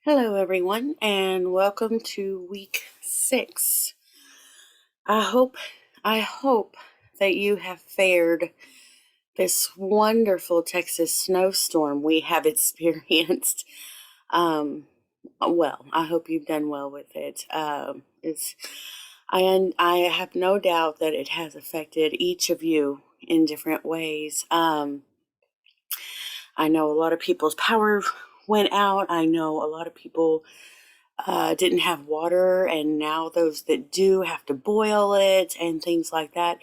Hello, everyone, and welcome to week 6. I hope, I hope that you have fared this wonderful Texas snowstorm we have experienced. Um, well, I hope you've done well with it. I have no doubt that it has affected each of you in different ways. I know a lot of people's power went out. I know a lot of people didn't have water, and now those that do have to boil it and things like that.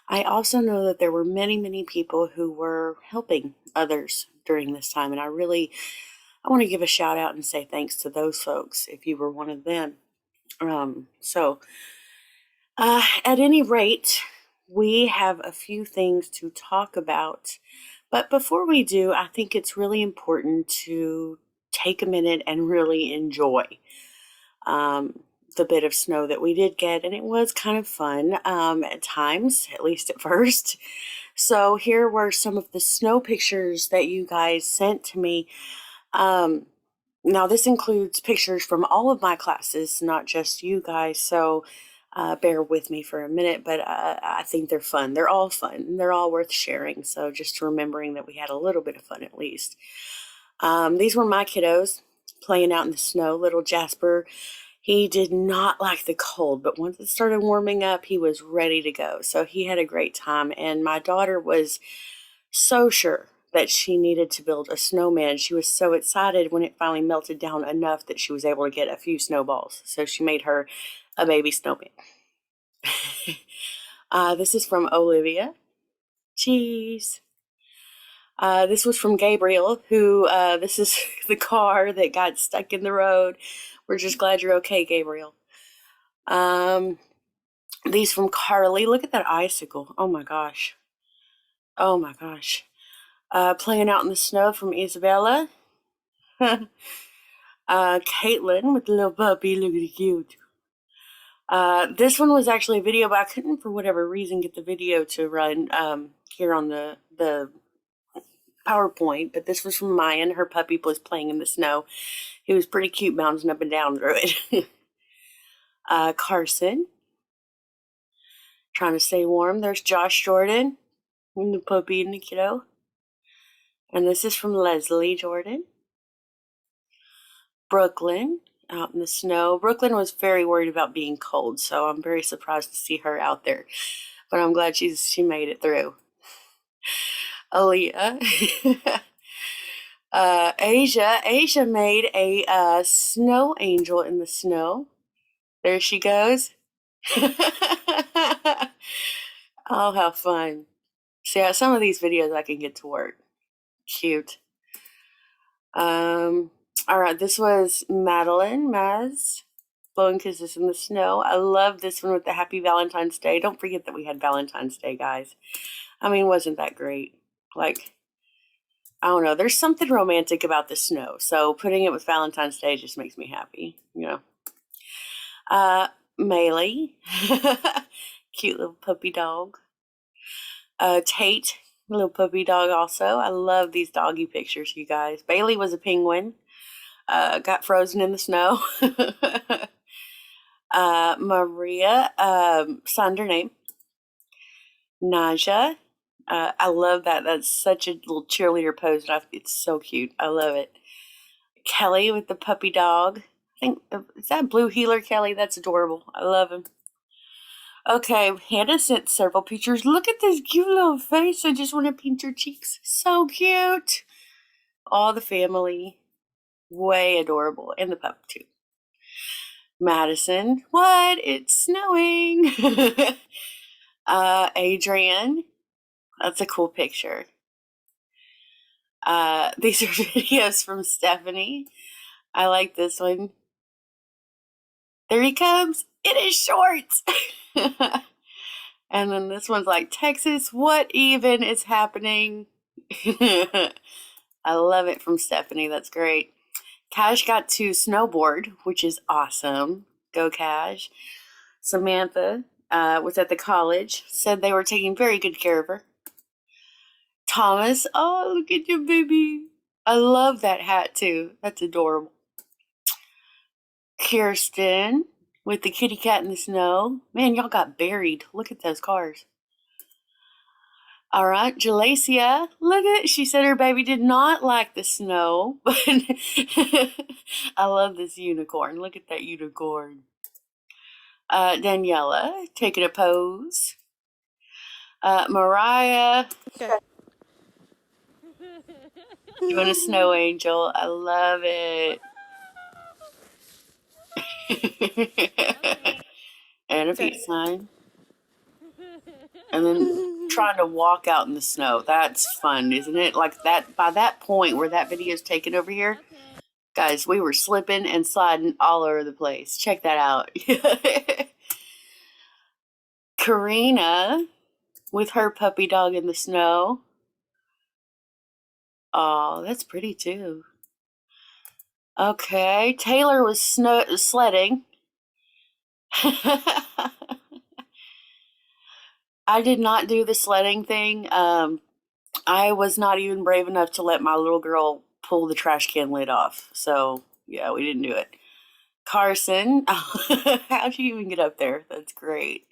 I also know that there were many, many people who were helping others during this time, and I want to give a shout out and say thanks to those folks if you were one of them. At any rate, we have a few things to talk about. But before we do, I think it's really important to take a minute and really enjoy um, the bit of snow that we did get, and it was kind of fun at times, at least at first. So here were some of the snow pictures that you guys sent to me. Um, Now, this includes pictures from all of my classes, not just you guys, so bear with me for a minute, but I think they're fun. They're all fun. They're all worth sharing, so just remembering that we had a little bit of fun at least. These were my kiddos playing out in the snow. Little Jasper, he did not like the cold, but once it started warming up, he was ready to go. So he had a great time, and my daughter was so sure that she needed to build a snowman. She was so excited when it finally melted down enough that she was able to get a few snowballs. So she made her a baby snowman. This is from Olivia. Cheese. This was from Gabriel, who, this is the car that got stuck in the road. We're just glad you're okay, Gabriel. These from Carly. Look at that icicle. Oh my gosh. Oh my gosh. Playing out in the snow from Isabella. Caitlin with the little puppy. Look at it, cute. This one was actually a video, but I couldn't, for whatever reason, get the video to run here on the PowerPoint. But this was from Mayan. Her puppy was playing in the snow. He was pretty cute, bouncing up and down through it. Carson, trying to stay warm. There's Josh Jordan, and the puppy and the kiddo. And this is from Leslie Jordan. Brooklyn, out in the snow. Brooklyn was very worried about being cold, so I'm very surprised to see her out there. But I'm glad she made it through. Aaliyah. Asia made a snow angel in the snow. There she goes. Oh, how fun. See, some of these videos I can get to work. Cute. All right, this was Madeline, Maz, blowing kisses in the snow. I love this one with the Happy Valentine's Day. Don't forget that we had Valentine's Day, guys. I mean, wasn't that great? Like, I don't know. There's something romantic about the snow, so putting it with Valentine's Day just makes me happy, you know. Maylee, cute little puppy dog. Tate, little puppy dog also. I love these doggy pictures, you guys. Bailey was a penguin. Got frozen in the snow. Maria, signed her name. Naja, I love that. That's such a little cheerleader pose. It's so cute. I love it. Kelly with the puppy dog. I think, is that Blue Heeler Kelly? That's adorable. I love him. Okay, Hannah sent several pictures. Look at this cute little face. I just want to paint her cheeks. So cute. All the family. Way adorable. And the pup, too. Madison. What? It's snowing. Adrian. That's a cool picture. These are videos from Stephanie. I like this one. There he comes. It is shorts. And then this one's like, Texas, what even is happening? I love it from Stephanie. That's great. Cash got to snowboard, which is awesome. Go Cash. Samantha was at the college, said they were taking very good care of her. Thomas, oh, look at your baby. I love that hat too. That's adorable. Kirsten with the kitty cat in the snow. Man, y'all got buried. Look at those cars. All right, Jalacia, look at it. She said her baby did not like the snow, but I love this unicorn. Look at that unicorn. Daniela taking a pose. Mariah doing a snow angel. I love it. And a peace sign. And then trying to walk out in the snow. That's fun, isn't it? Like that, by that point where that video is taken over here, guys, we were slipping and sliding all over the place. Check that out. Karina with her puppy dog in the snow. Oh, that's pretty too. Okay, Taylor was sledding. I did not do the sledding thing. I was not even brave enough to let my little girl pull the trash can lid off. So, yeah, we didn't do it. Carson, how'd you even get up there? That's great.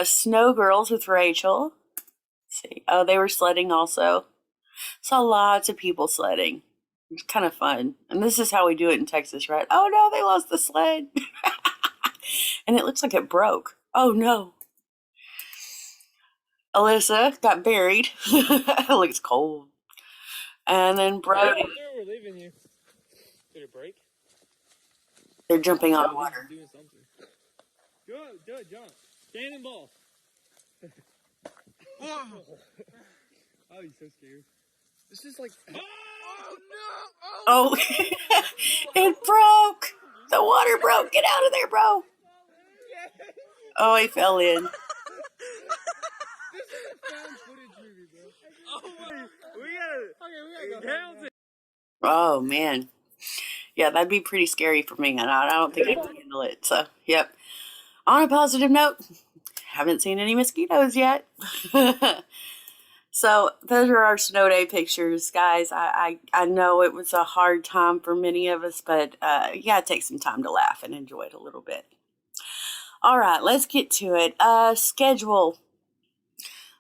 Snow Girls with Rachel. Let's see. Oh, they were sledding also. Saw lots of people sledding. It's kind of fun. And this is how we do it in Texas, right? Oh no, they lost the sled. And it looks like it broke. Oh no. Alyssa got buried. It looks cold. And then Brody. We're leaving you. Did it break? They're jumping on water. Doing something. Do it, jump. Stand and ball. Oh, he's so scared. This is like. Oh no! Oh, it broke. The water broke. Get out of there, bro. Oh, he fell in. This is a found footage movie, bro. Oh, we gotta go. Oh man, yeah, that'd be pretty scary for me, and I don't think I can handle it. So, yep. On a positive note, haven't seen any mosquitoes yet. So those are our snow day pictures, guys. I know it was a hard time for many of us, but you gotta take some time to laugh and enjoy it a little bit. All right, let's get to it. Schedule.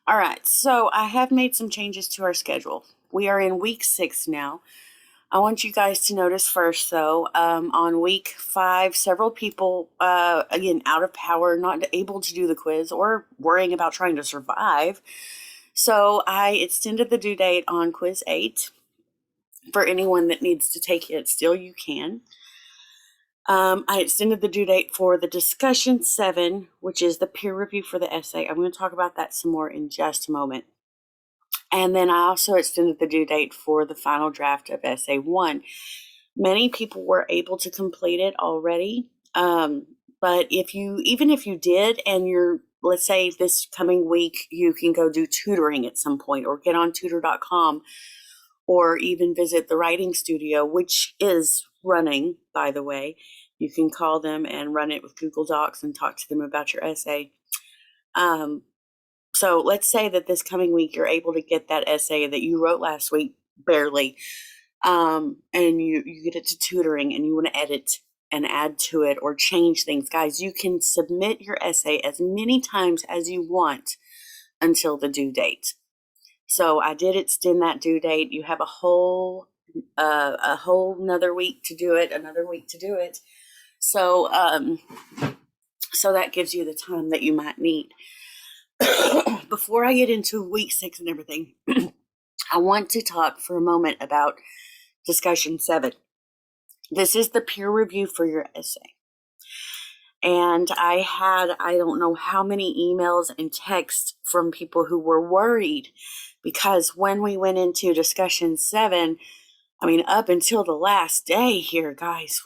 All right, so I have made some changes to our schedule. We are in week 6 now. I want you guys to notice first, though, on week 5, several people, again, out of power, not able to do the quiz or worrying about trying to survive. So I extended the due date on quiz 8. For anyone that needs to take it, still you can. I extended the due date for the discussion 7, which is the peer review for the essay. I'm going to talk about that some more in just a moment. And then I also extended the due date for the final draft of essay 1. Many people were able to complete it already. But even if you did, and let's say this coming week, you can go do tutoring at some point or get on tutor.com or even visit the writing studio, which is running, by the way. You can call them and run it with Google Docs and talk to them about your essay. So let's say that this coming week you're able to get that essay that you wrote last week, barely, and you get it to tutoring and you want to edit and add to it or change things. Guys, you can submit your essay as many times as you want until the due date. So I did extend that due date. You have a whole another week to do it, So, so that gives you the time that you might need. Before I get into week 6 and everything, I want to talk for a moment about discussion 7. This is the peer review for your essay. And I don't know how many emails and texts from people who were worried because when we went into discussion 7, I mean, up until the last day here, guys,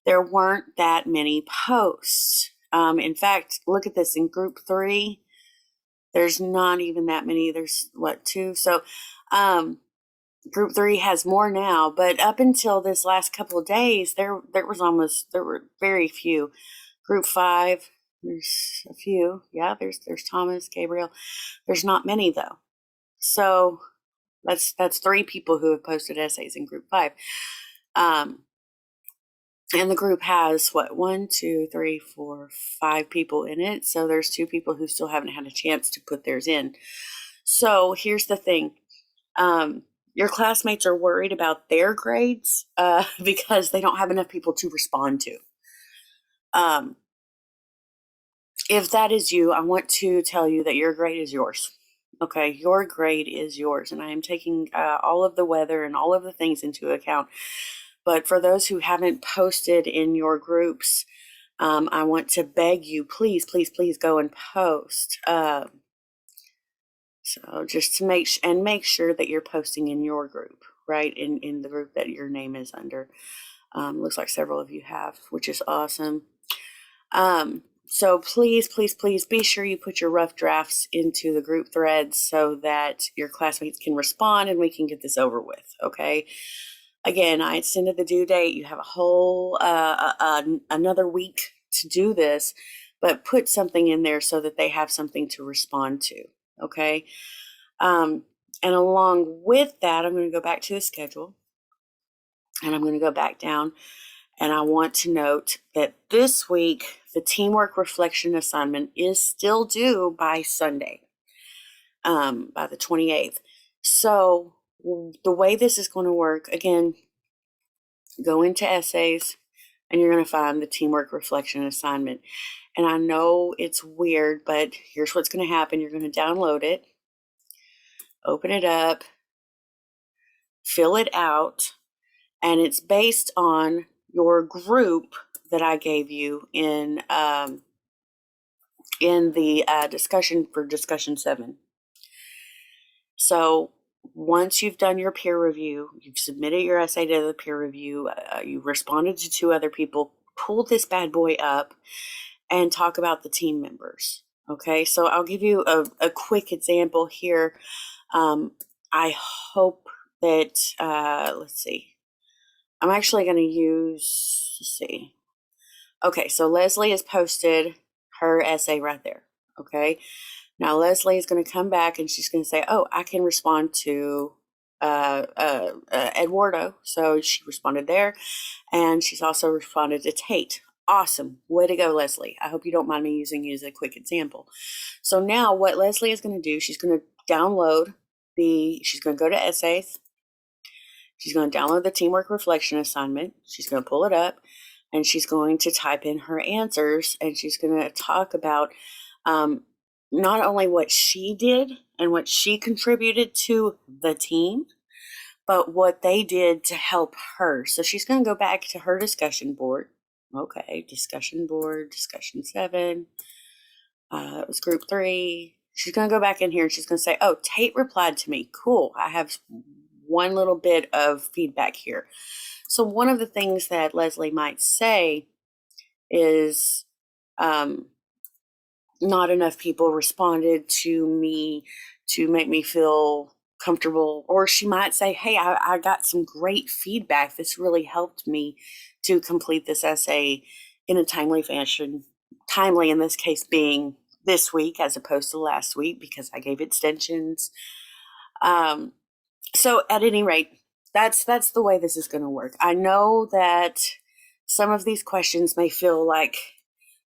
there weren't that many posts. In fact, look at this in group 3. There's not even that many. There's 2? So, group 3 has more now, but up until this last couple of days, there were very few. Group 5, there's a few. Yeah, there's Thomas, Gabriel. There's not many though. So that's 3 people who have posted essays in group 5. And the group has what, 1, 2, 3, 4, 5 people in it. So there's 2 people who still haven't had a chance to put theirs in. So here's the thing. Your classmates are worried about their grades because they don't have enough people to respond to. If that is you, I want to tell you that your grade is yours. Okay, your grade is yours, and I am taking all of the weather and all of the things into account. But for those who haven't posted in your groups, I want to beg you, please, please, please go and post. So just to make sure that you're posting in your group, right? In the group that your name is under. Looks like several of you have, which is awesome. So please, please, please be sure you put your rough drafts into the group threads so that your classmates can respond and we can get this over with, okay? Again, I extended the due date. You have a whole another week to do this, but put something in there so that they have something to respond to, okay? And along with that, I'm going to go back to the schedule and I'm going to go back down. And I want to note that this week, the teamwork reflection assignment is still due by Sunday, by the 28th. So the way this is going to work, again, go into essays and you're going to find the teamwork reflection assignment. And I know it's weird, but here's what's going to happen. You're going to download it, open it up, fill it out, and it's based on your group that I gave you in the discussion for discussion 7. So once you've done your peer review, you've submitted your essay to the peer review, you responded to 2 other people, pull this bad boy up and talk about the team members. Okay, so I'll give you a quick example here. I hope that, let's see, I'm actually going to use, let's see. Okay, so Leslie has posted her essay right there. Okay, now Leslie is going to come back and she's going to say, oh, I can respond to Eduardo. So she responded there, and she's also responded to Tate. Awesome. Way to go, Leslie. I hope you don't mind me using you as a quick example. So now what Leslie is going to do, she's going to download she's going to go to essays. She's going to download the teamwork reflection assignment. She's going to pull it up and she's going to type in her answers and she's going to talk about not only what she did and what she contributed to the team, but what they did to help her. So she's going to go back to her discussion board. Okay, discussion board, discussion 7. It was group 3. She's going to go back in here and she's going to say, oh, Tate replied to me. Cool. I have one little bit of feedback here. So one of the things that Leslie might say is not enough people responded to me to make me feel comfortable. Or she might say, hey, I got some great feedback. This really helped me to complete this essay in a timely fashion. Timely in this case being this week as opposed to last week because I gave extensions. So at any rate, that's the way this is going to work. I know that some of these questions may feel like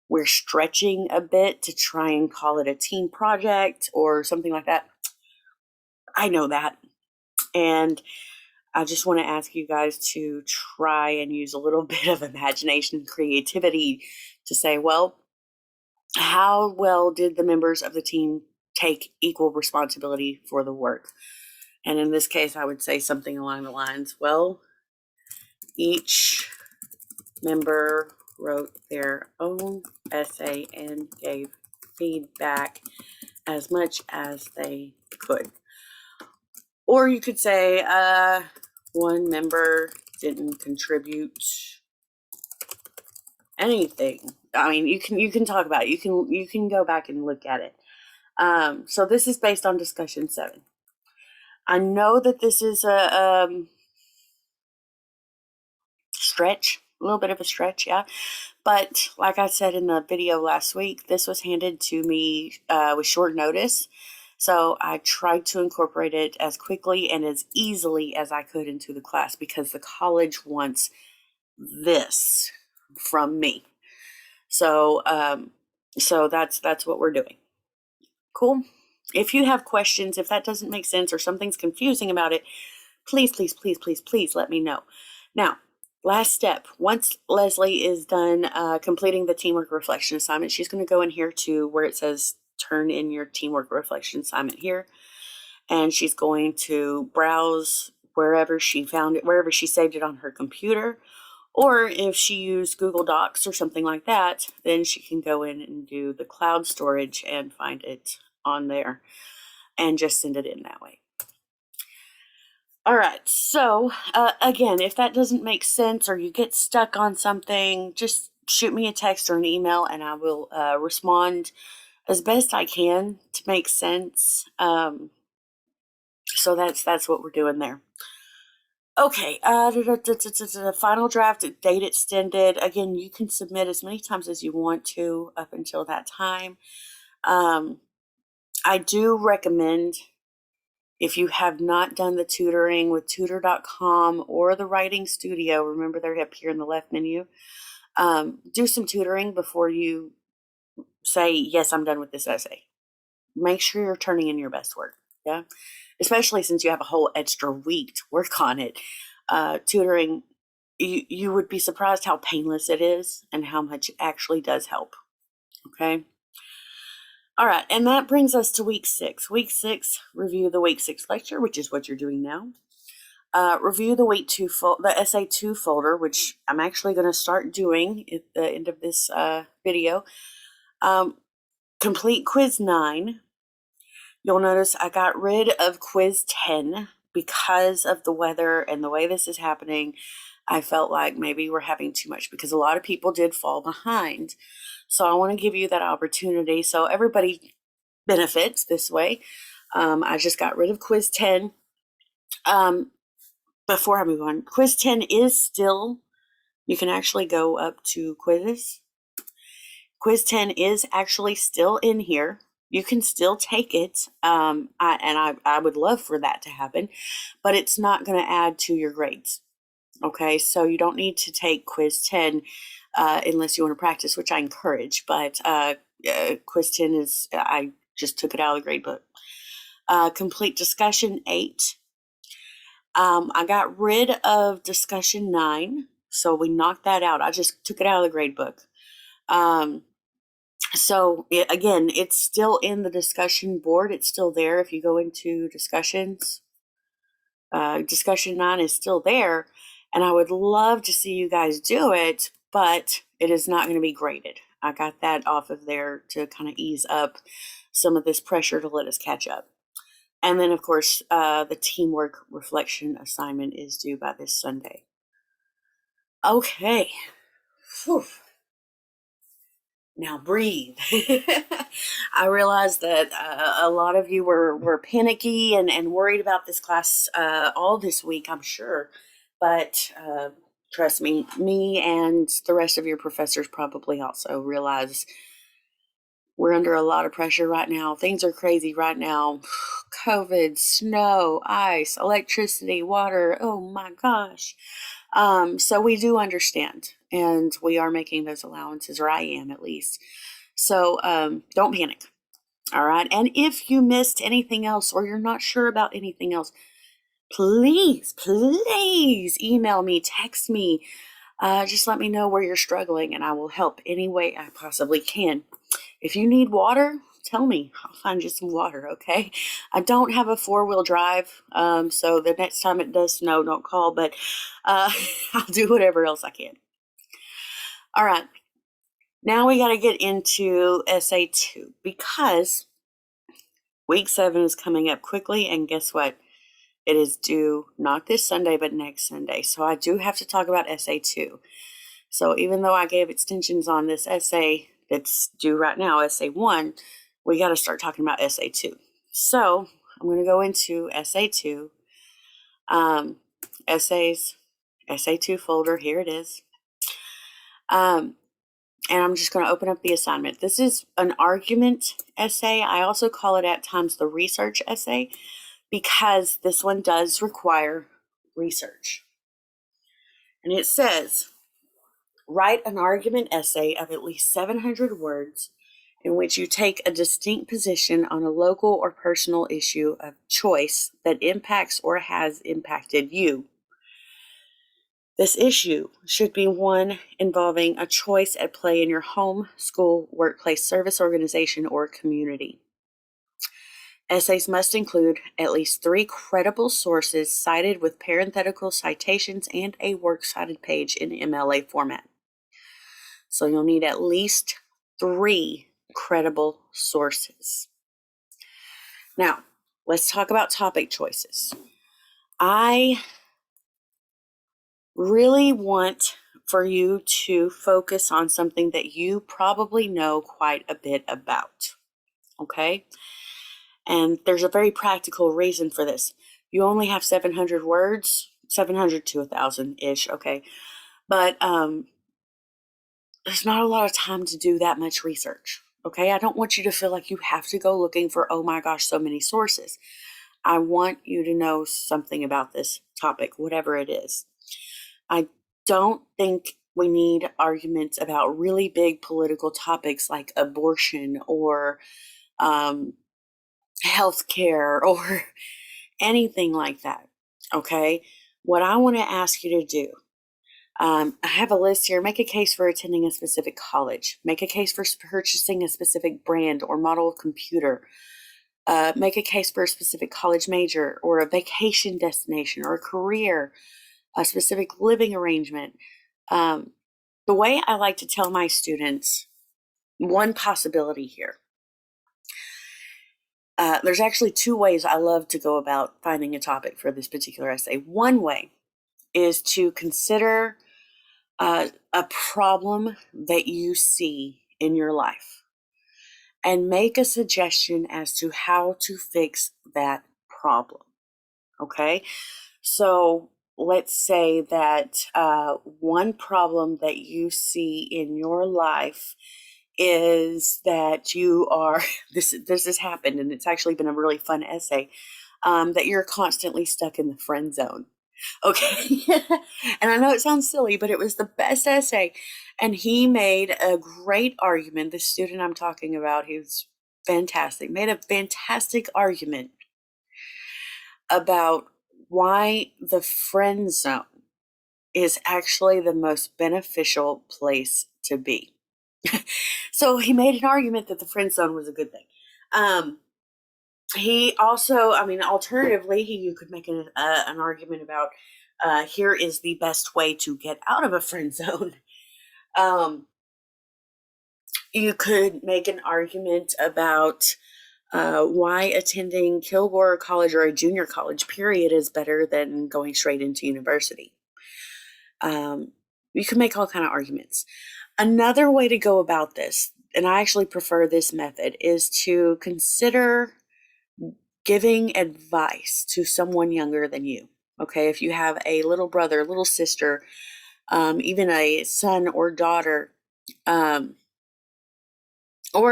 we're stretching a bit to try and call it a team project or something like that. I know that. And I just want to ask you guys to try and use a little bit of imagination and creativity to say, well, how well did the members of the team take equal responsibility for the work? And in this case, I would say something along the lines, well, each member wrote their own essay and gave feedback as much as they could. Or you could say one member didn't contribute anything. I mean, you can talk about it. You can go back and look at it. So this is based on discussion 7. I know that this is a stretch, a little bit of a stretch, yeah. But like I said in the video last week, this was handed to me with short notice. So I tried to incorporate it as quickly and as easily as I could into the class because the college wants this from me. So, so that's what we're doing. Cool. If you have questions, if that doesn't make sense or something's confusing about it, please, please, please, please, please let me know. Now, last step, once Leslie is done completing the teamwork reflection assignment, she's going to go in here to where it says turn in your teamwork reflection assignment here. And she's going to browse wherever she found it, wherever she saved it on her computer. Or if she used Google Docs or something like that, then she can go in and do the cloud storage and find it on there and just send it in that way. All right, so again, if that doesn't make sense or you get stuck on something, just shoot me a text or an email and I will respond as best I can to make sense. So that's what we're doing there. Okay, final draft, date extended. Again, you can submit as many times as you want to up until that time. I do recommend, if you have not done the tutoring with tutor.com or the writing studio, remember they're up here in the left menu, do some tutoring before you say, yes, I'm done with this essay. Make sure you're turning in your best work, yeah? Especially since you have a whole extra week to work on it. Tutoring, you would be surprised how painless it is and how much it actually does help, okay? All right, and that brings us to week 6. Week 6, review the week 6 lecture, which is what you're doing now. Review the week 2, the essay 2 folder, which I'm actually going to start doing at the end of this video. Complete quiz 9. You'll notice I got rid of quiz 10 because of the weather and the way this is happening. I felt like maybe we're having too much because a lot of people did fall behind. So I want to give you that opportunity so everybody benefits this way. I just got rid of quiz 10. Before I move on, quiz 10 is still, you can actually go up to quizzes. Quiz 10 is actually still in here. You can still take it, I would love for that to happen, but it's not going to add to your grades. Okay, so you don't need to take quiz 10 unless you want to practice, which I encourage, but quiz 10 is, I just took it out of the grade book. Complete discussion 8. I got rid of discussion 9, so we knocked that out. I just took it out of the grade book. So again, it's still in the discussion board. It's still there. If you go into discussions, discussion 9 is still there. And I would love to see you guys do it, but it is not going to be graded. I got that off of there to kind of ease up some of this pressure to let us catch up. And then, of course, the teamwork reflection assignment is due by this Sunday. Okay. Whew. Now breathe. I realized that a lot of you were panicky and worried about this class all this week, I'm sure. But trust me, me and the rest of your professors probably also realize we're under a lot of pressure right now. Things are crazy right now. COVID, snow, ice, electricity, water. Oh my gosh. So we do understand, and we are making those allowances, or I am at least. So don't panic. All right. And if you missed anything else or you're not sure about anything else, please, please email me, text me. Just let me know where you're struggling and I will help any way I possibly can. If you need water, tell me. I'll find you some water, okay? I don't have a 4-wheel drive, so the next time it does snow, don't call, but I'll do whatever else I can. All right. Now we got to get into essay 2 because week 7 is coming up quickly, and guess what? It is due not this Sunday, but next Sunday. So I do have to talk about essay 2. So even though I gave extensions on this essay that's due right now, essay 1, we got to start talking about essay 2. So I'm going to go into essay 2, essays, essay 2 folder. Here it is. And I'm just going to open up the assignment. This is an argument essay. I also call it at times the research essay because this one does require research. And it says, Write an argument essay of at least 700 words in which you take a distinct position on a local or personal issue of choice that impacts or has impacted you. This issue should be one involving a choice at play in your home, school, workplace, service organization, or community. Essays must include at least 3 credible sources cited with parenthetical citations and a works cited page in MLA format. So you'll need at least 3 credible sources. Now, let's talk about topic choices. I really want for you to focus on something that you probably know quite a bit about, okay? And there's a very practical reason for this. You only have 700 words, 700 to 1,000-ish, okay? But there's not a lot of time to do that much research, okay? I don't want you to feel like you have to go looking for, oh my gosh, so many sources. I want you to know something about this topic, whatever it is. I don't think we need arguments about really big political topics like abortion or healthcare or anything like that, okay? What I want to ask you to do, I have a list here. Make a case for attending a specific college. Make a case for purchasing a specific brand or model of computer. Make a case for a specific college major or a vacation destination or a career, a specific living arrangement. The way I like to tell my students, one possibility here. There's actually 2 ways I love to go about finding a topic for this particular essay. One way is to consider a problem that you see in your life and make a suggestion as to how to fix that problem, okay? So let's say that one problem that you see in your life is that you are, this has happened, and it's actually been a really fun essay, that you're constantly stuck in the friend zone. Okay. And I know it sounds silly, but it was the best essay. And he made a great argument. The student I'm talking about, he was fantastic, made a fantastic argument about why the friend zone is actually the most beneficial place to be. So he made an argument that the friend zone was a good thing. He also, alternatively, you could make an argument about here is the best way to get out of a friend zone. You could make an argument about why attending Kilgore College or a junior college, period, is better than going straight into university. You can make all kind of arguments. Another way to go about this, and I actually prefer this method, is to consider giving advice to someone younger than you. Okay, if you have a little brother, little sister, even a son or daughter, or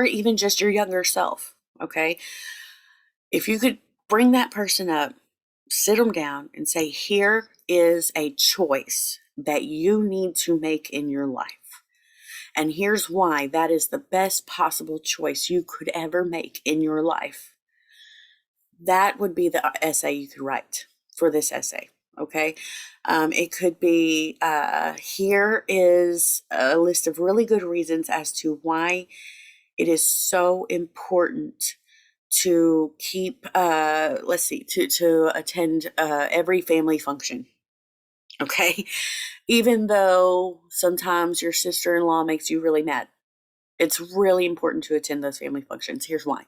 even just your younger self, okay? If you could bring that person up, sit them down and say, here is a choice that you need to make in your life. And here's why that is the best possible choice you could ever make in your life. That would be the essay you could write for this essay, okay? It could be, here is a list of really good reasons as to why it is so important to keep, to attend every family function, okay? Even though sometimes your sister-in-law makes you really mad, it's really important to attend those family functions. Here's why,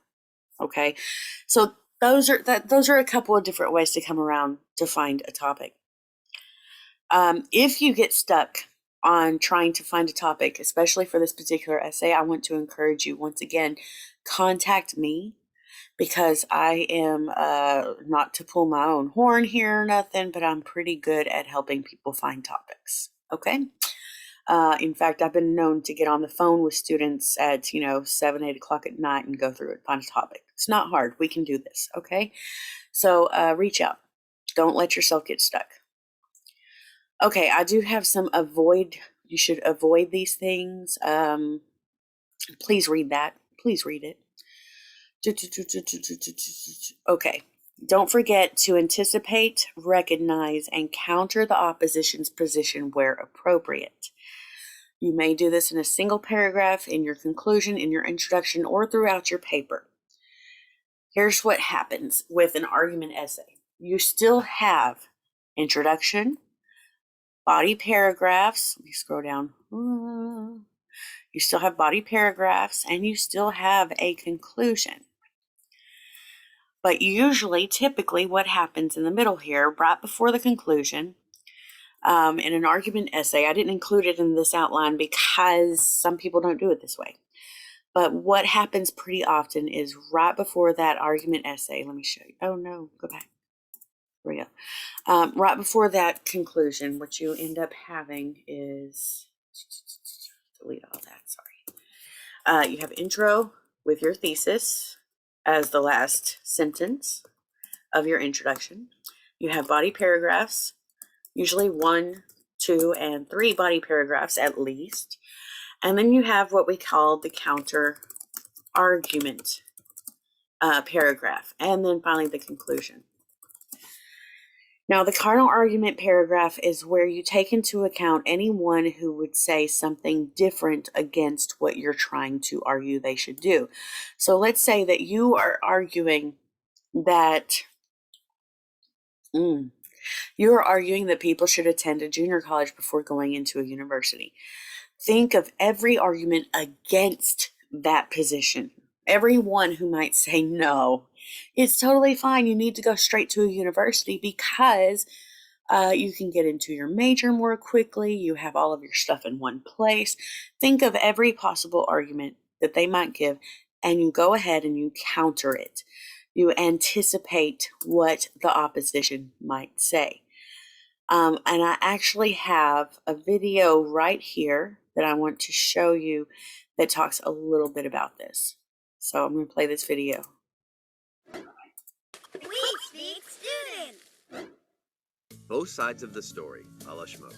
okay? So those are a couple of different ways to come around to find a topic. If you get stuck on trying to find a topic, especially for this particular essay, I want to encourage you, once again, contact me, because I am, not to pull my own horn here or nothing, but I'm pretty good at helping people find topics, okay? In fact, I've been known to get on the phone with students at, 7, 8 o'clock at night and go through it, find a topic. It's not hard. We can do this, okay? So reach out. Don't let yourself get stuck. Okay, I do have some avoid You should avoid these things. Please read that. Please read it. Okay. Don't forget to anticipate, recognize, and counter the opposition's position where appropriate. You may do this in a single paragraph, in your conclusion, in your introduction, or throughout your paper. Here's what happens with an argument essay. You still have introduction, body paragraphs. Let me scroll down. You still have body paragraphs, and you still have a conclusion. But usually, typically, what happens in the middle here, right before the conclusion, in an argument essay, I didn't include it in this outline because some people don't do it this way. But what happens pretty often is right before that argument essay, let me show you. Oh no, go back. Here we go. Right before that conclusion, what you end up having is, delete all that, sorry. You have intro with your thesis as the last sentence of your introduction. You have body paragraphs, usually 1, 2, and 3 body paragraphs at least. And then you have what we call the counter argument paragraph, and then finally the conclusion. Now, the counter argument paragraph is where you take into account anyone who would say something different against what you're trying to argue they should do. So let's say that you are arguing that people should attend a junior college before going into a university. Think of every argument against that position. Everyone who might say no, it's totally fine. You need to go straight to a university because you can get into your major more quickly. You have all of your stuff in one place. Think of every possible argument that they might give, and you go ahead and you counter it. You anticipate what the opposition might say. And I actually have a video right here that I want to show you that talks a little bit about this. So I'm going to play this video. We speak student. Both sides of the story, a la Schmo.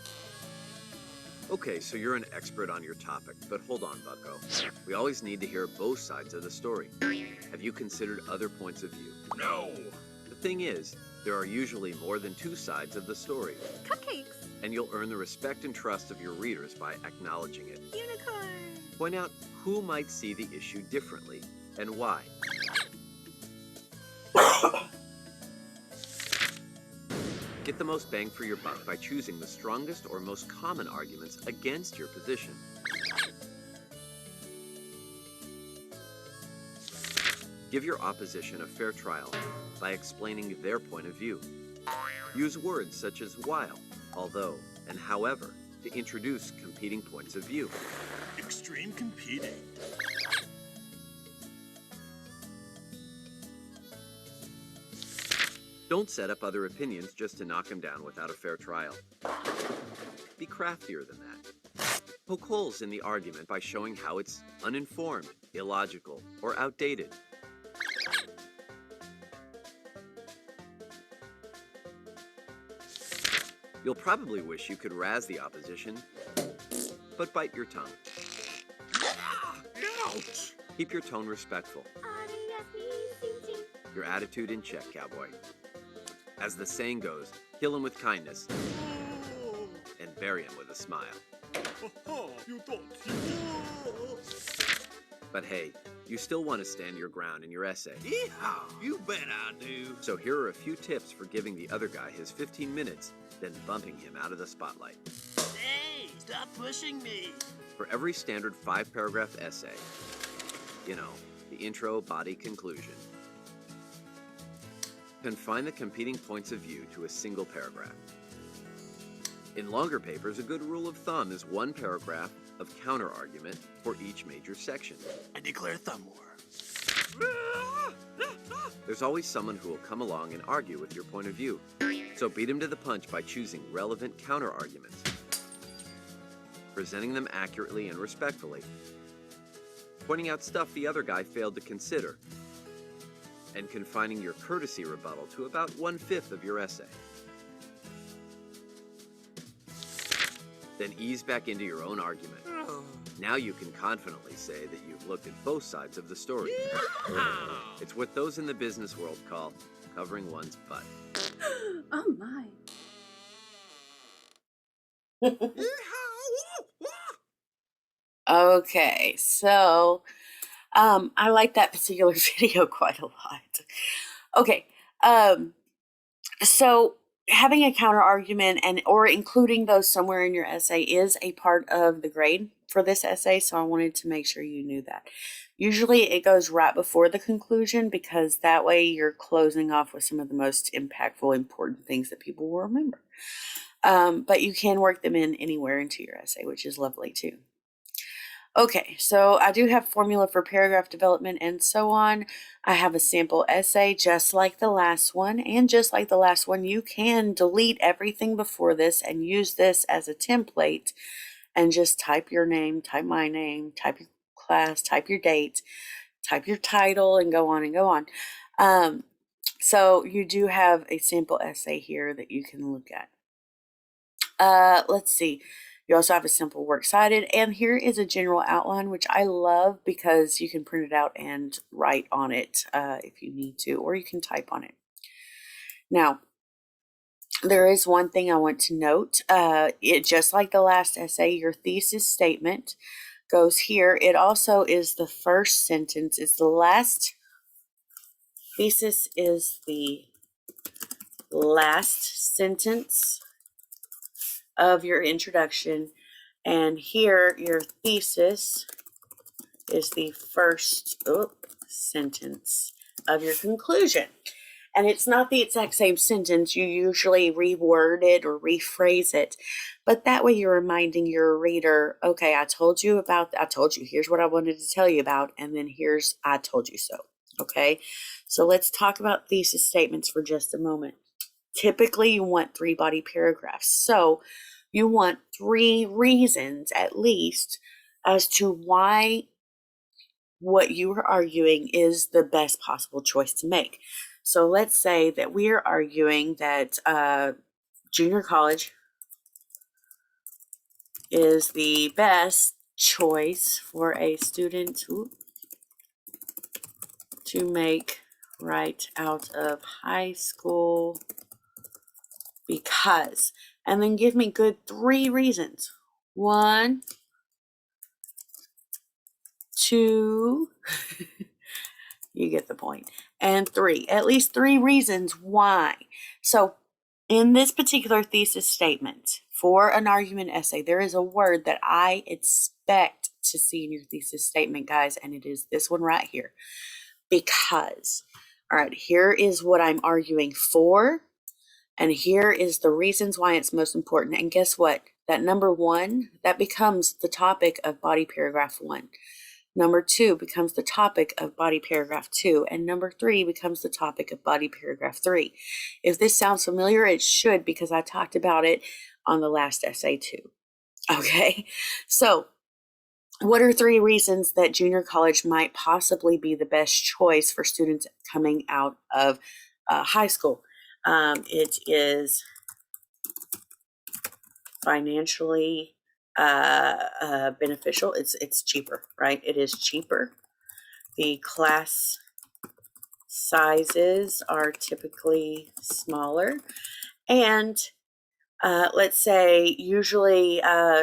Okay, so you're an expert on your topic, but hold on, bucko. We always need to hear both sides of the story. Have you considered other points of view? No. The thing is, there are usually more than 2 sides of the story. Cupcakes. And you'll earn the respect and trust of your readers by acknowledging it. Unicorn. Point out who might see the issue differently and why. Get the most bang for your buck by choosing the strongest or most common arguments against your position. Give your opposition a fair trial by explaining their point of view. Use words such as while, although, and however to introduce competing points of view. Extreme competing. Don't set up other opinions just to knock them down without a fair trial. Be craftier than that. Poke holes in the argument by showing how it's uninformed, illogical, or outdated. You'll probably wish you could razz the opposition, but bite your tongue. Ouch! Keep your tone respectful. Your attitude in check, cowboy. As the saying goes, kill him with kindness and bury him with a smile. You thought. But hey, you still want to stand your ground in your essay. Yeehaw! You bet I do. So here are a few tips for giving the other guy his 15 minutes, then bumping him out of the spotlight. Hey, stop pushing me. For every standard 5-paragraph essay, you know, the intro, body, conclusion, confine the competing points of view to a single paragraph. In longer papers, a good rule of thumb is 1 paragraph of counter-argument for each major section. I declare thumb war. There's always someone who will come along and argue with your point of view. So beat him to the punch by choosing relevant counter-arguments, presenting them accurately and respectfully, pointing out stuff the other guy failed to consider, and confining your courtesy rebuttal to about 1/5 of your essay. Then ease back into your own argument. Now you can confidently say that you've looked at both sides of the story. It's what those in the business world call covering one's butt. Oh my. Okay, so I like that particular video quite a lot. Okay, so having a counter argument or including those somewhere in your essay is a part of the grade for this essay, so I wanted to make sure you knew that. Usually it goes right before the conclusion because that way you're closing off with some of the most impactful, important things that people will remember. But you can work them in anywhere into your essay, which is lovely too. Okay, so I do have formula for paragraph development and so on. I have a sample essay just like the last one, and just like the last one, you can delete everything before this and use this as a template and just type your name, type my name, type your class, type your date, type your title, and go on and go on. So you do have a sample essay here that you can look at. Let's see. You also have a simple works cited, and here is a general outline, which I love because you can print it out and write on it if you need to, or you can type on it. Now, there is one thing I want to note. Just like the last essay, your thesis statement goes here. It also is the first sentence. It's the last. Thesis is the last sentence of your introduction, and here your thesis is the first sentence of your conclusion. And it's not the exact same sentence. You usually reword it or rephrase it, but that way you're reminding your reader, okay, I told you, here's what I wanted to tell you about, and then here's I told you so. Okay, so let's talk about thesis statements for just a moment. Typically, you want 3 body paragraphs. So you want 3 reasons at least as to why what you are arguing is the best possible choice to make. So let's say that we are arguing that junior college is the best choice for a student to make right out of high school because, and then give me good 3 reasons. 1, 2, you get the point, and 3, at least 3 reasons why. So in this particular thesis statement for an argument essay, there is a word that I expect to see in your thesis statement, guys, and it is this one right here. Because. All right, here is what I'm arguing for, and here is the reasons why it's most important. And guess what? That number 1, that becomes the topic of body paragraph 1. Number 2 becomes the topic of body paragraph 2, and number 3 becomes the topic of body paragraph 3. If this sounds familiar, it should, because I talked about it on the last essay too. Okay, so what are 3 reasons that junior college might possibly be the best choice for students coming out of high school? It is financially beneficial. It's cheaper, right? It is cheaper. The class sizes are typically smaller, and let's say usually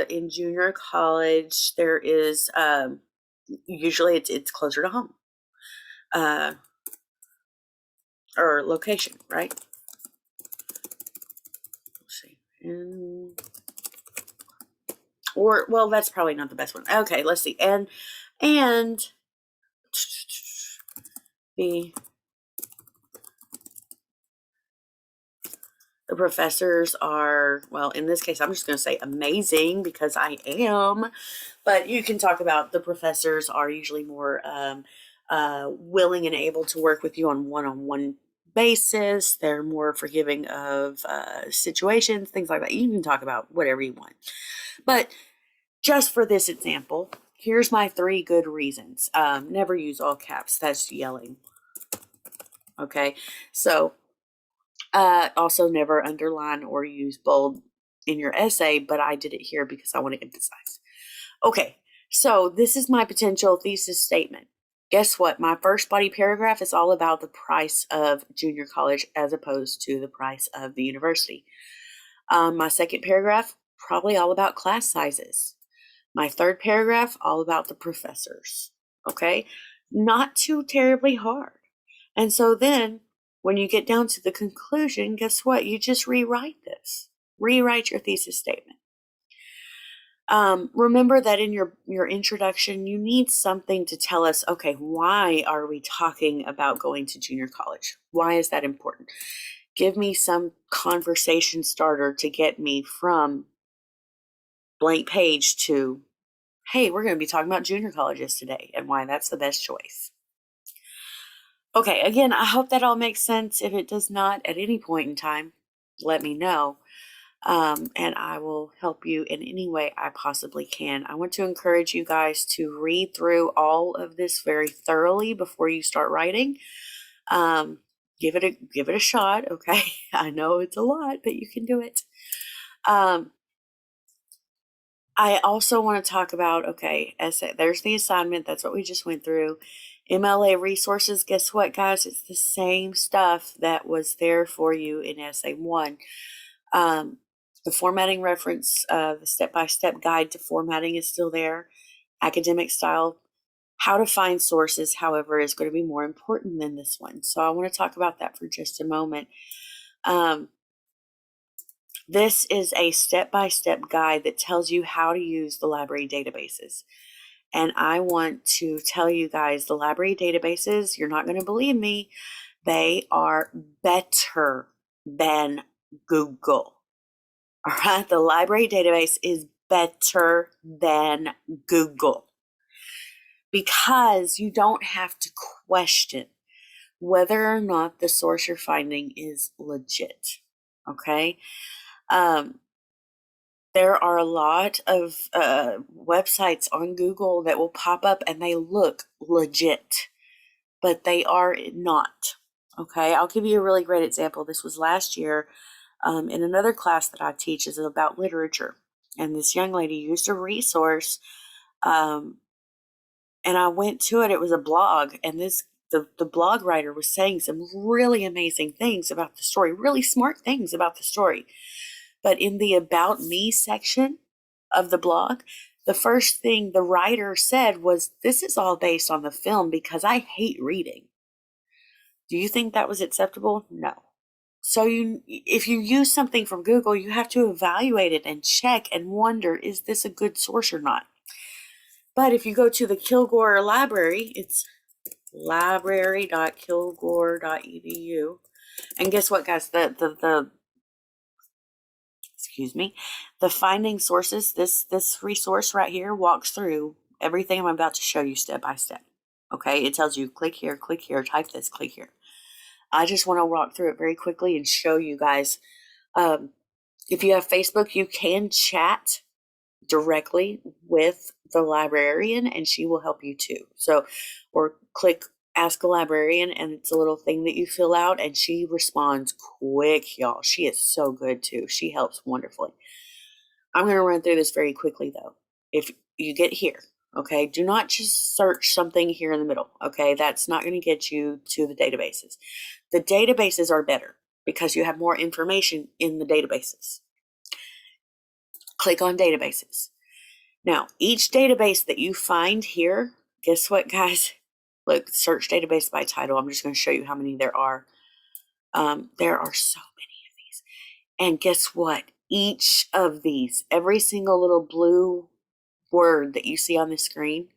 in junior college there is usually it's closer to home or location, right? Let's see. Or, well, that's probably not the best one. Okay, let's see. And the professors are, well, in this case, I'm just going to say amazing because I am. But you can talk about the professors are usually more willing and able to work with you on one-on-one basis. They're more forgiving of situations, things like that. You can talk about whatever you want. But just for this example, here's my 3 good reasons. Never use all caps. That's yelling. Okay, so also never underline or use bold in your essay, but I did it here because I want to emphasize. Okay, so this is my potential thesis statement. Guess what? My first body paragraph is all about the price of junior college as opposed to the price of the university. My second paragraph, probably all about class sizes. My third paragraph, all about the professors. Okay, not too terribly hard. And so then when you get down to the conclusion, guess what? You just rewrite this. Rewrite your thesis statement. Remember that in your introduction, you need something to tell us, okay, why are we talking about going to junior college? Why is that important? Give me some conversation starter to get me from blank page to, hey, we're going to be talking about junior colleges today and why that's the best choice. Okay, again, I hope that all makes sense. If it does not at any point in time, let me know. And I will help you in any way I possibly can. I want to encourage you guys to read through all of this very thoroughly before you start writing. Give it a shot, okay? I know it's a lot, but you can do it. I also want to talk about, okay, essay. There's the assignment. That's what we just went through. MLA resources. Guess what, guys? It's the same stuff that was there for you in essay 1. The formatting reference, the step-by-step guide to formatting is still there. Academic style. How to find sources, however, is going to be more important than this one. So I want to talk about that for just a moment. This is a step-by-step guide that tells you how to use the library databases. And I want to tell you guys, the library databases, you're not going to believe me, they are better than Google. All right, the library database is better than Google because you don't have to question whether or not the source you're finding is legit. Okay. There are a lot of websites on Google that will pop up and they look legit, but they are not. Okay, I'll give you a really great example. This was last year in another class that I teach is about literature. And this young lady used a resource and I went to it. It was a blog, and the blog writer was saying some really amazing things about the story, really smart things about the story. But in the About Me section of the blog, the first thing the writer said was, this is all based on the film because I hate reading. Do you think that was acceptable? No. So if you use something from Google, you have to evaluate it and check and wonder, is this a good source or not? But if you go to the Kilgore Library, it's library.kilgore.edu. And guess what, guys? The finding sources, this resource right here walks through everything I'm about to show you step by step. Okay, it tells you click here, type this, click here. I just want to walk through it very quickly and show you guys. If you have Facebook, you can chat directly with the librarian and she will help you too. So, or click ask a librarian and it's a little thing that you fill out and she responds quick, y'all. She is so good too. She helps wonderfully. I'm going to run through this very quickly though. If you get here, okay, do not just search something here in the middle, okay? That's not going to get you to the databases. The databases are better because you have more information in the databases. Click on databases. Now, each database that you find here, guess what, guys? Look, search database by title. I'm just going to show you how many there are. There are so many of these. And guess what? Each of these, every single little blue word that you see on the screen,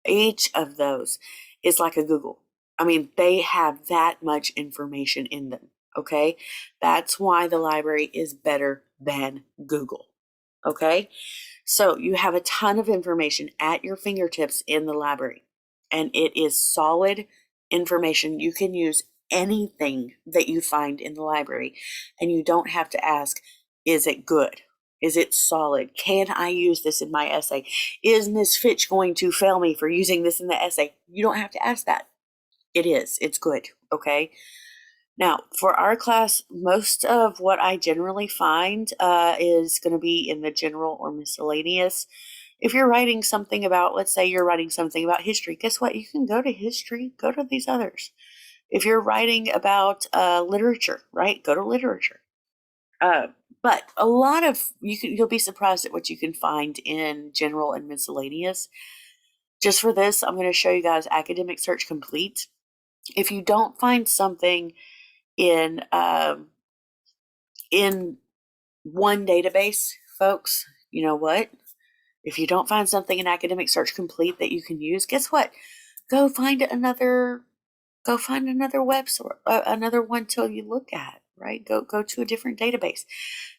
each of those is like a Google. I mean, they have that much information in them, okay? That's why the library is better than Google, okay? So you have a ton of information at your fingertips in the library, and it is solid information. You can use anything that you find in the library, and you don't have to ask, is it good? Is it solid? Can I use this in my essay? Is Ms. Fitch going to fail me for using this in the essay? You don't have to ask that. It is. It's good, okay? Now, for our class, most of what I generally find is going to be in the general or miscellaneous. If you're writing something about, let's say you're writing something about history, guess what? You can go to history, go to these others. If you're writing about literature, right, go to literature. But a lot of you'll be surprised at what you can find in general and miscellaneous. Just for this, I'm going to show you guys Academic Search Complete. If you don't find something in one database, folks, you know what? If you don't find something in Academic Search Complete that you can use, guess what? Go find another web source, another one till you look at, right? Go to a different database,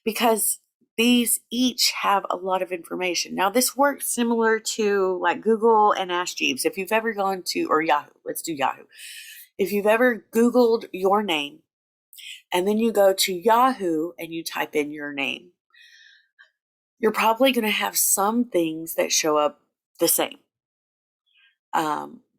because these each have a lot of information. Now, this works similar to like Google and Ask Jeeves. If you've ever gone to, or Yahoo, let's do Yahoo. If you've ever Googled your name and then you go to Yahoo and you type in your name, you're probably going to have some things that show up the same.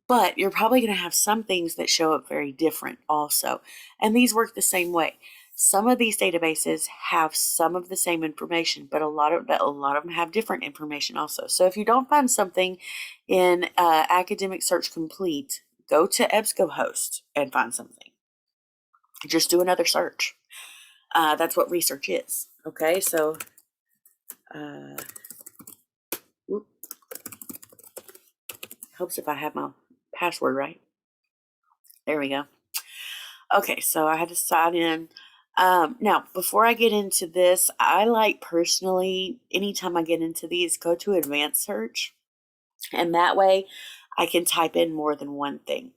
But you're probably going to have some things that show up very different also. And these work the same way. Some of these databases have some of the same information, but a lot of them have different information also. So if you don't find something in Academic Search Complete, go to EBSCOhost and find something. Just do another search. That's what research is. Okay, so helps if I have my password right. There we go. Okay, so I had to sign in. Now, before I get into this, I like personally, anytime I get into these, go to advanced search. And that way I can type in more than one thing.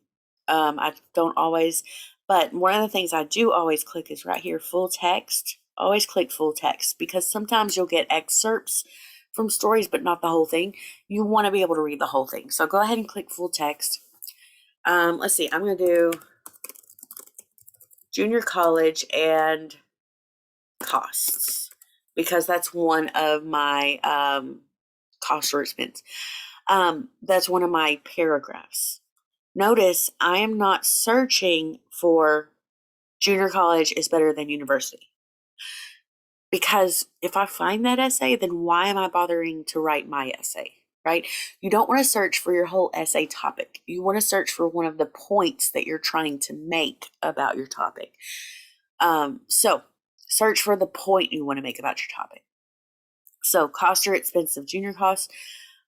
I don't always, but one of the things I do always click is right here, full text. Always click full text, because sometimes you'll get excerpts from stories, but not the whole thing. You want to be able to read the whole thing. So go ahead and click full text. Let's see, I'm going to do junior college and costs, because that's one of my cost or expense. That's one of my paragraphs. Notice I am not searching for junior college is better than university. Because if I find that essay, then why am I bothering to write my essay, right? You don't want to search for your whole essay topic. You want to search for one of the points that you're trying to make about your topic. So search for the point you want to make about your topic. So cost or expense of junior costs.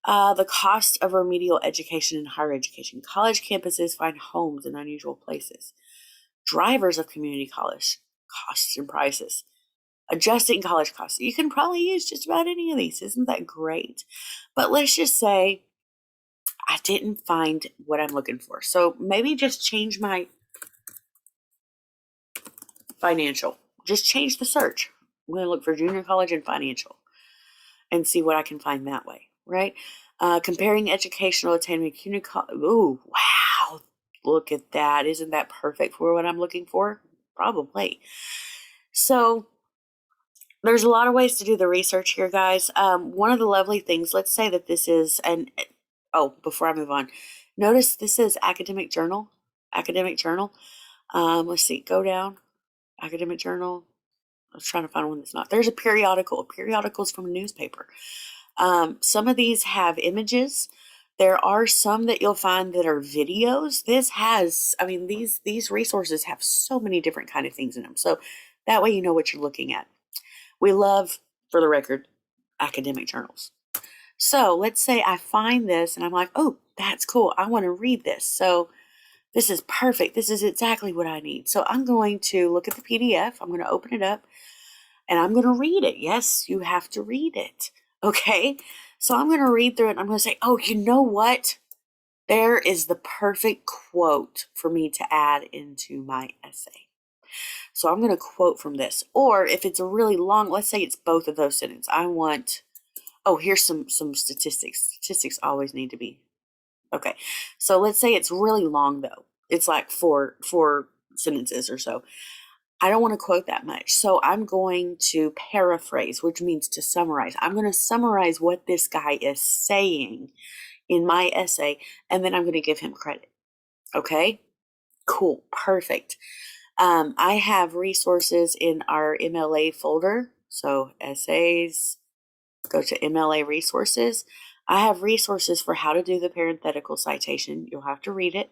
The cost of remedial education in higher education. College campuses find homes in unusual places. Drivers of community college. Costs and prices. Adjusting college costs. You can probably use just about any of these. Isn't that great? But let's just say I didn't find what I'm looking for. So maybe just change my financial. Just change the search. I'm going to look for junior college and financial and see what I can find that way, right? Comparing educational attainment, community college. Ooh, wow. Look at that. Isn't that perfect for what I'm looking for? Probably. So there's a lot of ways to do the research here, guys. One of the lovely things, let's say that this is before I move on, notice this is academic journal. Let's see, go down, academic journal. I was trying to find one that's not. There's a periodical. Periodicals from a newspaper. Some of these have images. There are some that you'll find that are videos. These resources have so many different kind of things in them. So that way you know what you're looking at. We love, for the record, academic journals. So let's say I find this and I'm like, oh, that's cool. I want to read this. So this is perfect. This is exactly what I need. So I'm going to look at the PDF. I'm going to open it up and I'm going to read it. Yes, you have to read it. Okay. So I'm going to read through it and I'm going to say, oh, you know what? There is the perfect quote for me to add into my essay. So I'm going to quote from this. Or if it's a really long, let's say it's both of those sentences. Here's some statistics. Statistics always need to be. Okay. So let's say it's really long though. It's like four sentences or so. I don't want to quote that much. So I'm going to paraphrase, which means to summarize. I'm going to summarize what this guy is saying in my essay, and then I'm going to give him credit. Okay? Cool. Perfect. I have resources in our MLA folder. So essays, go to MLA resources. I have resources for how to do the parenthetical citation. You'll have to read it.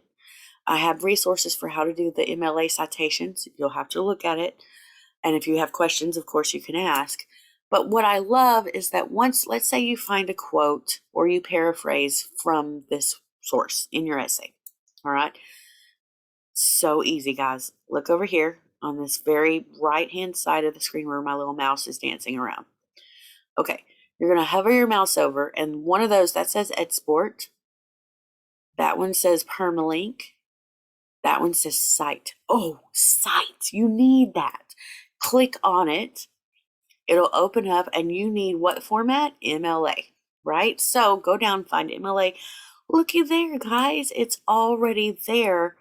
I have resources for how to do the MLA citations. You'll have to look at it. And if you have questions, of course, you can ask. But what I love is that once, let's say you find a quote or you paraphrase from this source in your essay. All right. So easy, guys. Look over here on this very right-hand side of the screen where my little mouse is dancing around. Okay. You're going to hover your mouse over, and one of those, that says Export. That one says Permalink. That one says Cite. Oh, Cite. You need that. Click on it. It'll open up, and you need what format? MLA, right? So go down, find MLA. Looky there, guys. It's already there.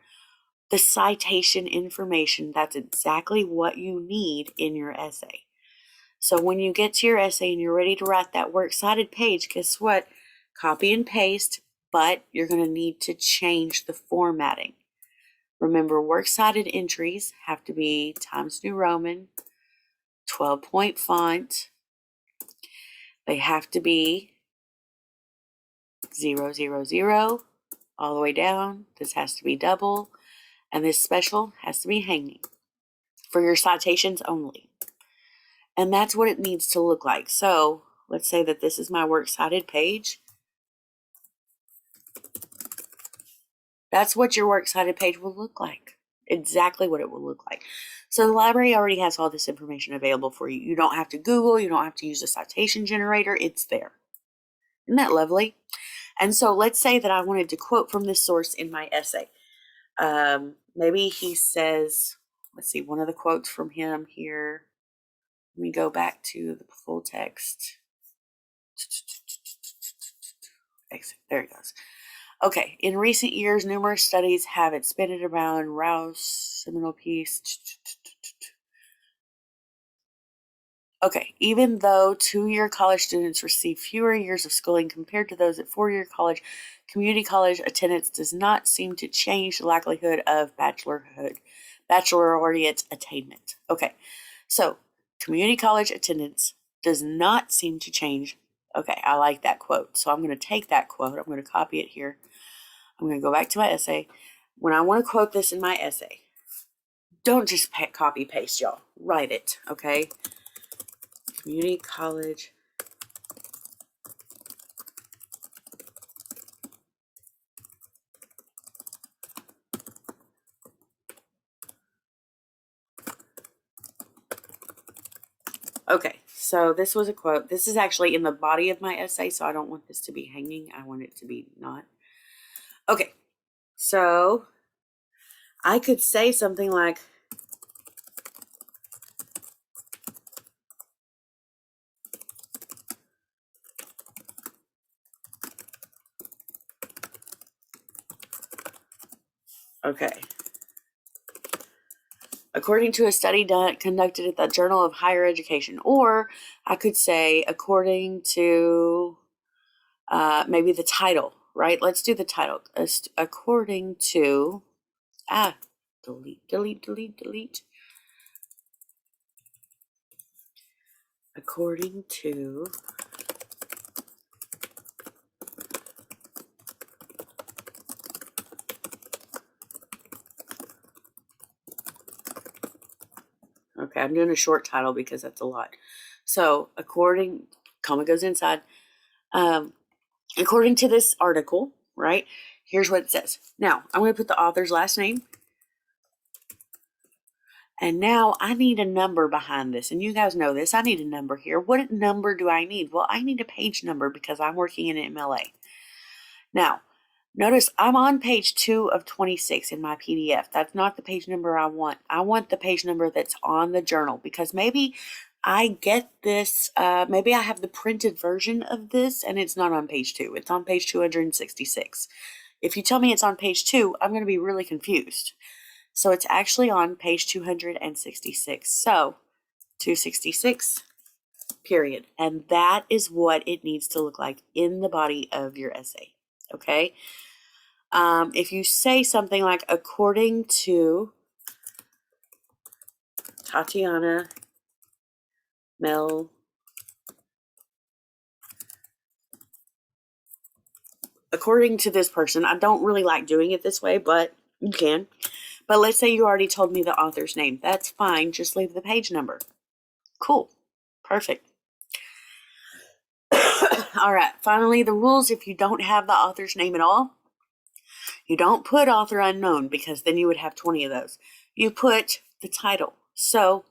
The citation information. That's exactly what you need in your essay. So when you get to your essay and you're ready to write that works cited page, guess what? Copy and paste, but you're going to need to change the formatting. Remember, works cited entries have to be Times New Roman, 12-point font. They have to be 000 all the way down. This has to be double, and this special has to be hanging for your citations only. And that's what it needs to look like. So let's say that this is my works cited page. That's what your works cited page will look like. Exactly what it will look like. So the library already has all this information available for you. You don't have to Google. You don't have to use a citation generator. It's there. Isn't that lovely? And so let's say that I wanted to quote from this source in my essay. Maybe he says, let's see, one of the quotes from him here. Let me go back to the full text. There it goes. Okay, in recent years, numerous studies have expanded around Rouse, seminal piece. Okay, even though 2-year college students receive fewer years of schooling compared to those at 4-year college, community college attendance does not seem to change the likelihood of baccalaureate attainment. Okay, so community college attendance does not seem to change. Okay, I like that quote. So I'm going to take that quote. I'm going to copy it here. I'm going to go back to my essay. When I want to quote this in my essay, don't just copy paste, y'all. Write it, okay? Community college. Okay, so this was a quote. This is actually in the body of my essay, so I don't want this to be hanging. I want it to be not. Okay, so I could say something like, okay. According to a study conducted at the Journal of Higher Education. Or I could say according to maybe the title, right? Let's do the title. According to, delete. According to okay, I'm doing a short title because that's a lot. So according, comma goes inside. According to this article, right, here's what it says. Now, I'm going to put the author's last name. And now I need a number behind this. And you guys know this. I need a number here. What number do I need? Well, I need a page number because I'm working in MLA. Now, notice I'm on page 2 of 26 in my PDF. That's not the page number I want. I want the page number that's on the journal because maybe I get this, maybe I have the printed version of this and it's not on page 2. It's on page 266. If you tell me it's on page 2, I'm going to be really confused. So it's actually on page 266. So 266, period. And that is what it needs to look like in the body of your essay. Okay. If you say something like according to Tatiana Mel. According to this person, I don't really like doing it this way, but you can. But let's say you already told me the author's name. That's fine. Just leave the page number. Cool. Perfect. All right. Finally, the rules. If you don't have the author's name at all, you don't put author unknown, because then you would have 20 of those. You put the title. So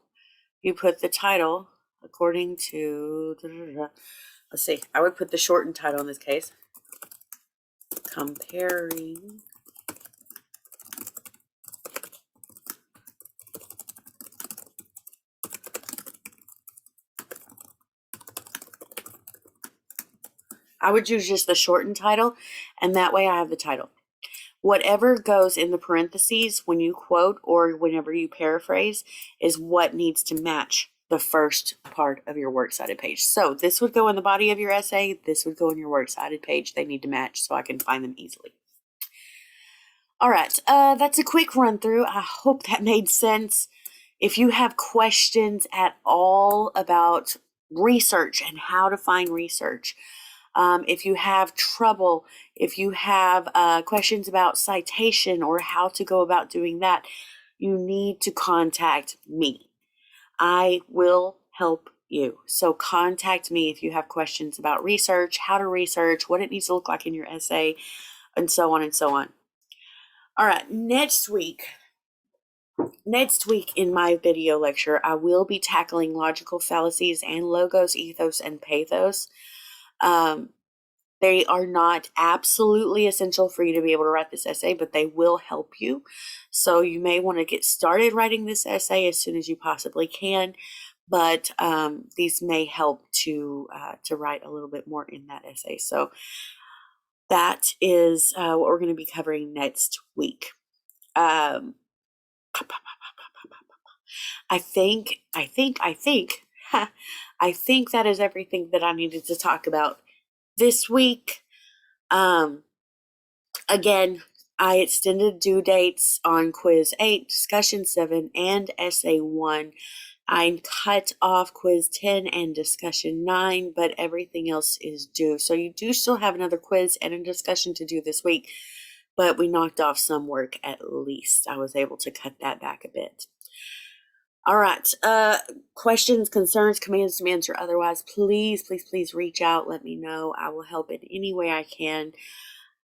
you put the title according to, let's see, I would put the shortened title in this case. Comparing I would use just the shortened title, and that way I have the title. Whatever goes in the parentheses when you quote or whenever you paraphrase is what needs to match the first part of your works cited page. So this would go in the body of your essay. This would go in your works cited page. They need to match so I can find them easily. All right, that's a quick run through. I hope that made sense. If you have questions at all about research and how to find research, if you have trouble, if you have questions about citation or how to go about doing that, you need to contact me. I will help you. So contact me if you have questions about research, how to research, what it needs to look like in your essay, and so on and so on. All right, next week in my video lecture, I will be tackling logical fallacies and logos, ethos, and pathos. They are not absolutely essential for you to be able to write this essay, but they will help you. So you may want to get started writing this essay as soon as you possibly can, but these may help to write a little bit more in that essay. So that is what we're going to be covering next week. I think I think that is everything that I needed to talk about this week. Again, I extended due dates on quiz 8, discussion 7, and essay 1. I cut off quiz 10 and discussion 9, but everything else is due. So you do still have another quiz and a discussion to do this week, but we knocked off some work at least. I was able to cut that back a bit. All right. Questions, concerns, commands, demands, or otherwise, please, please, please reach out. Let me know. I will help in any way I can.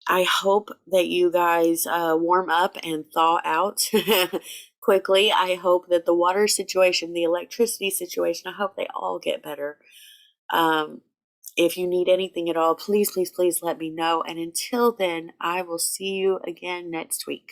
I hope that you guys warm up and thaw out quickly. I hope that the water situation, the electricity situation, I hope they all get better. If you need anything at all, please, please, please let me know. And until then, I will see you again next week.